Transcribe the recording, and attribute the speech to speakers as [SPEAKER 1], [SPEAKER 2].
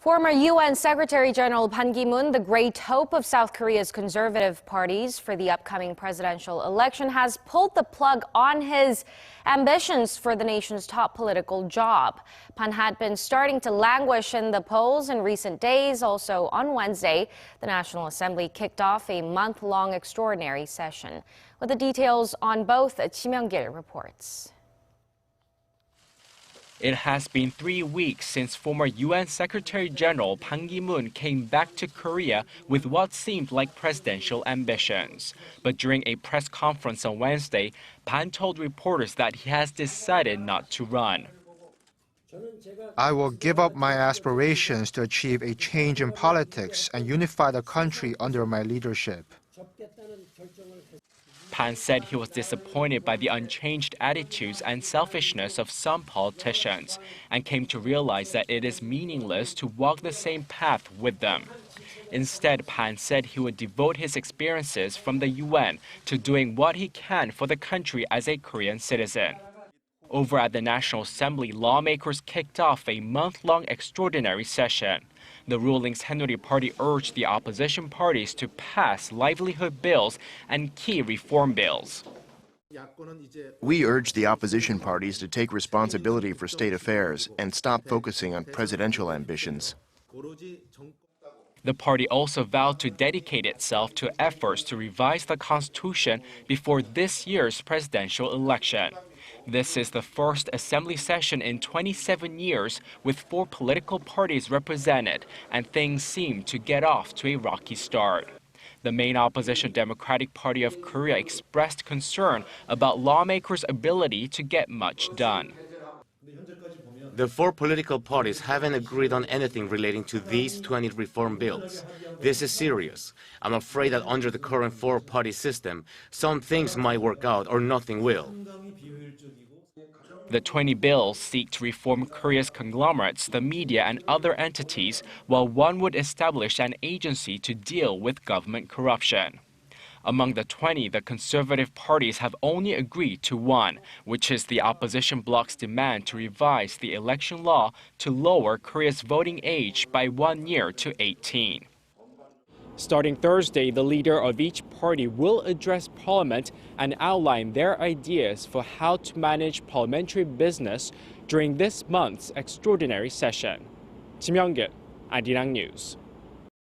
[SPEAKER 1] Former UN Secretary-General Ban Ki-moon, the great hope of South Korea's conservative parties for the upcoming presidential election, has pulled the plug on his ambitions for the nation's top political job. Ban had been starting to languish in the polls in recent days. Also on Wednesday, the National Assembly kicked off a month-long extraordinary session. With the details on both, Myung-kil reports.
[SPEAKER 2] It has been 3 weeks since former UN Secretary-General Ban Ki-moon came back to Korea with what seemed like presidential ambitions. But during a press conference on Wednesday, Ban told reporters that he has decided not to run.
[SPEAKER 3] I will give up my aspirations to achieve a change in politics and unify the country under my leadership.
[SPEAKER 2] Ban said he was disappointed by the unchanged attitudes and selfishness of some politicians and came to realize that it is meaningless to walk the same path with them. Instead, Ban said he would devote his experiences from the UN to doing what he can for the country as a Korean citizen. Over at the National Assembly, lawmakers kicked off a month-long extraordinary session. The ruling Saenuri Party urged the opposition parties to pass livelihood bills and key reform bills.
[SPEAKER 4] We urge the opposition parties to take responsibility for state affairs and stop focusing on presidential ambitions.
[SPEAKER 2] The party also vowed to dedicate itself to efforts to revise the constitution before this year's presidential election. This is the first assembly session in 27 years with 4 political parties represented, and things seem to get off to a rocky start. The main opposition Democratic Party of Korea expressed concern about lawmakers' ability to get much done.
[SPEAKER 5] The 4 political parties haven't agreed on anything relating to these 20 reform bills. This is serious. I'm afraid that under the current 4-party system, some things might work out or nothing will.
[SPEAKER 2] The 20 bills seek to reform Korea's conglomerates, the media, and other entities, while one would establish an agency to deal with government corruption. Among the 20, the conservative parties have only agreed to one, which is the opposition bloc's demand to revise the election law to lower Korea's voting age by 1 year to 18. Starting Thursday, the leader of each party will address Parliament and outline their ideas for how to manage parliamentary business during this month's extraordinary session. Myung-kil, Arirang News.